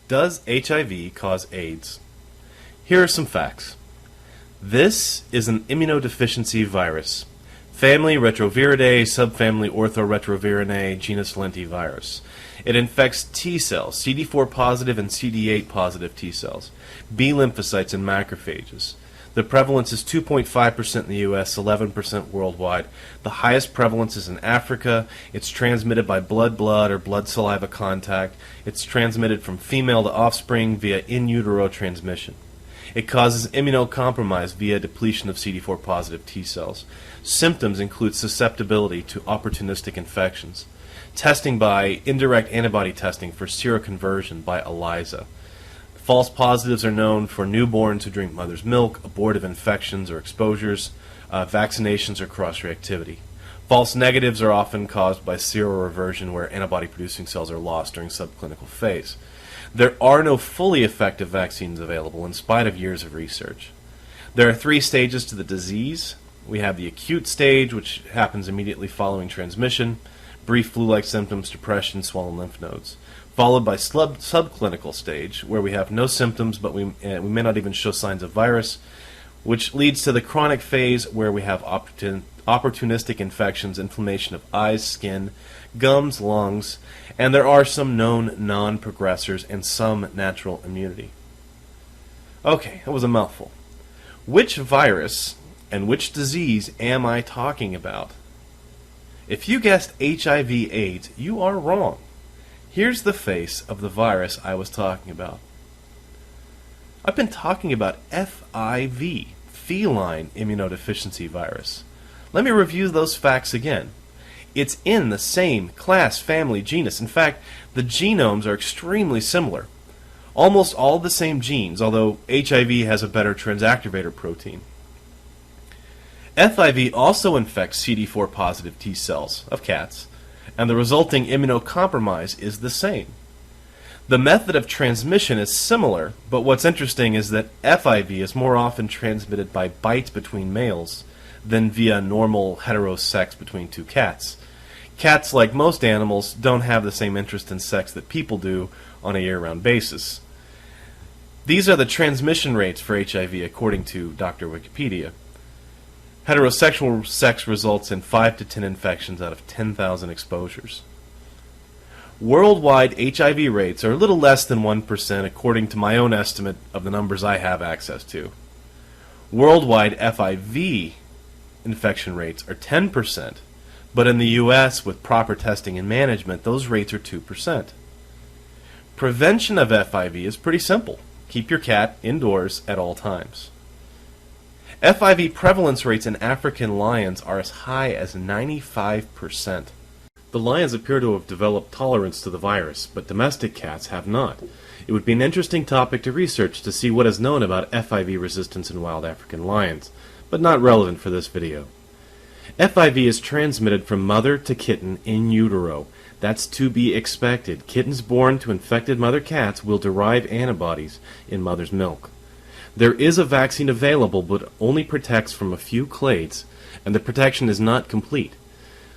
Does HIV cause AIDS? Here are some facts. This is an immunodeficiency virus. Family Retroviridae, subfamily Orthoretrovirinae, genus lentivirus. It infects T cells, CD4 positive and CD8 positive T cells, B lymphocytes and macrophages. The prevalence is 2.5% in the US, 11% worldwide. The highest prevalence is in Africa. It's transmitted by blood-blood or blood-saliva contact. It's transmitted from female to offspring via in utero transmission. It causes immunocompromise via depletion of CD4 positive T cells. Symptoms include susceptibility to opportunistic infections. Testing by indirect antibody testing for seroconversion by ELISA. False positives are known for newborns who drink mother's milk, abortive infections or exposures, vaccinations, or cross-reactivity. False negatives are often caused by seroreversion, where antibody-producing cells are lost during subclinical phase. There are no fully effective vaccines available in spite of years of research. There are 3 stages to the disease. We have the acute stage, which happens immediately following transmission, brief flu-like symptoms, depression, swollen lymph nodes, followed by subclinical stage, where we have no symptoms, but we may not even show signs of virus, which leads to the chronic phase, where we have opportunistic infections, inflammation of eyes, skin, gums, lungs, and there are some known non-progressors and some natural immunity. Okay, that was a mouthful. Which virus and which disease am I talking about? If you guessed HIV/AIDS, you are wrong. Here's the face of the virus I was talking about. I've been talking about FIV, feline immunodeficiency virus. Let me review those facts again. It's in the same class, family, genus. In fact, the genomes are extremely similar. Almost all the same genes, although HIV has a better transactivator protein. FIV also infects CD4 positive T cells of cats, and the resulting immunocompromise is the same. The method of transmission is similar, but what's interesting is that FIV is more often transmitted by bites between males than via normal heterosex between 2 cats. Cats, like most animals, don't have the same interest in sex that people do on a year-round basis. These are the transmission rates for HIV according to Dr. Wikipedia. Heterosexual sex results in 5 to 10 infections out of 10,000 exposures. Worldwide HIV rates are a little less than 1% according to my own estimate of the numbers I have access to. Worldwide FIV infection rates are 10%, but in the US, with proper testing and management, those rates are 2%. Prevention of FIV is pretty simple. Keep your cat indoors at all times. FIV prevalence rates in African lions are as high as 95%. The lions appear to have developed tolerance to the virus, but domestic cats have not. It would be an interesting topic to research to see what is known about FIV resistance in wild African lions, but not relevant for this video. FIV is transmitted from mother to kitten in utero. That's to be expected. Kittens born to infected mother cats will derive antibodies in mother's milk. There is a vaccine available, but only protects from a few clades, and the protection is not complete.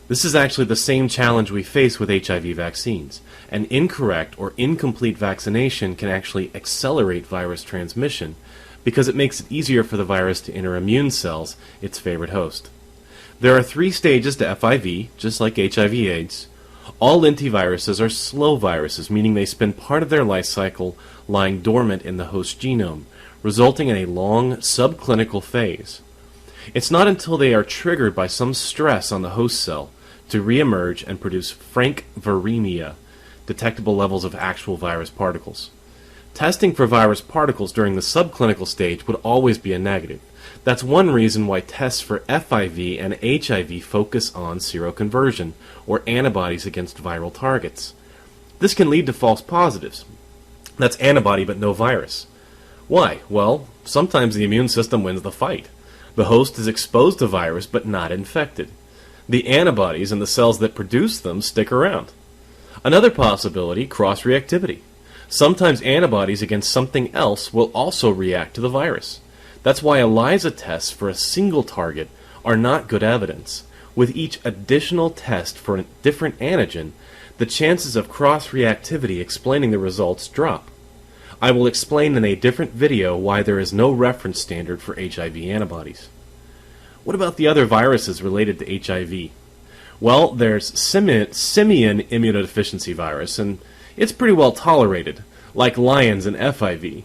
This is actually the same challenge we face with HIV vaccines. An incorrect or incomplete vaccination can actually accelerate virus transmission because it makes it easier for the virus to enter immune cells, its favorite host. There are 3 stages to FIV, just like HIV/AIDS. All lentiviruses are slow viruses, meaning they spend part of their life cycle lying dormant in the host genome, resulting in a long subclinical phase. It's not until they are triggered by some stress on the host cell to reemerge and produce frank viremia, detectable levels of actual virus particles. Testing for virus particles during the subclinical stage would always be a negative. That's one reason why tests for FIV and HIV focus on seroconversion, or antibodies against viral targets. This can lead to false positives. That's antibody but no virus. Why? Well, sometimes the immune system wins the fight. The host is exposed to virus but not infected. The antibodies and the cells that produce them stick around. Another possibility, cross-reactivity. Sometimes antibodies against something else will also react to the virus. That's why ELISA tests for a single target are not good evidence. With each additional test for a different antigen, the chances of cross-reactivity explaining the results drop. I will explain in a different video why there is no reference standard for HIV antibodies. What about the other viruses related to HIV? Well, there's simian immunodeficiency virus, and it's pretty well tolerated, like lions and FIV.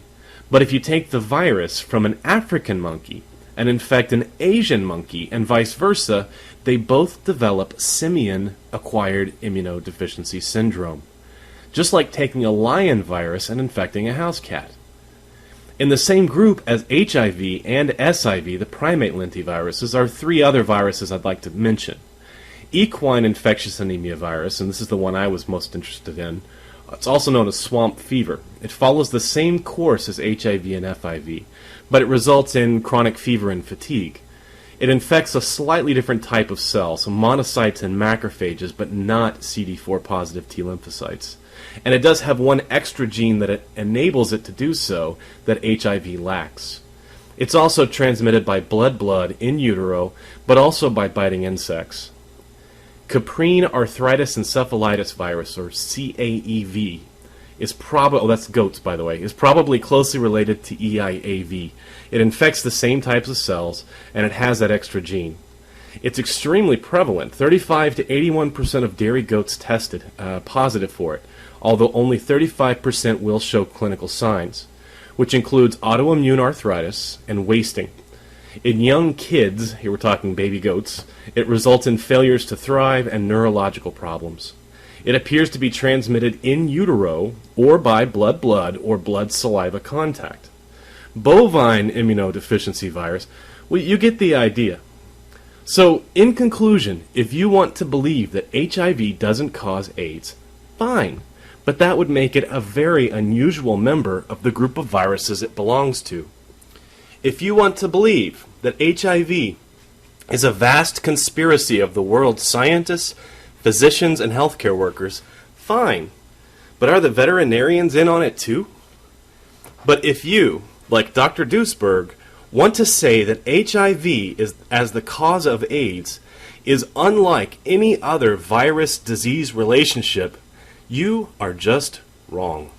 But if you take the virus from an African monkey and infect an Asian monkey and vice versa, they both develop simian-acquired immunodeficiency syndrome, just like taking a lion virus and infecting a house cat. In the same group as HIV and SIV, the primate lentiviruses, are three other viruses I'd like to mention. Equine infectious anemia virus, and this is the one I was most interested in. It's also known as swamp fever. It follows the same course as HIV and FIV, but it results in chronic fever and fatigue. It infects a slightly different type of cell, so monocytes and macrophages, but not CD4 positive T lymphocytes. And it does have one extra gene that it enables it to do so that HIV lacks. It's also transmitted by blood in utero, but also by biting insects. Caprine arthritis encephalitis virus, or CAEV, is that's goats, by the way, is probably closely related to EIAV. It infects the same types of cells, and it has that extra gene. It's extremely prevalent. 35 to 81% of dairy goats tested positive for it, although only 35% will show clinical signs, which includes autoimmune arthritis and wasting. In young kids, here we're talking baby goats, it results in failures to thrive and neurological problems. It appears to be transmitted in utero or by blood or blood-saliva contact. Bovine immunodeficiency virus, well, you get the idea. So, in conclusion, if you want to believe that HIV doesn't cause AIDS, fine, but that would make it a very unusual member of the group of viruses it belongs to. If you want to believe that HIV is a vast conspiracy of the world's scientists, physicians, and healthcare workers, fine. But are the veterinarians in on it too? But if you, like Dr. Duesberg, want to say that HIV is, as the cause of AIDS, is unlike any other virus-disease relationship, you are just wrong.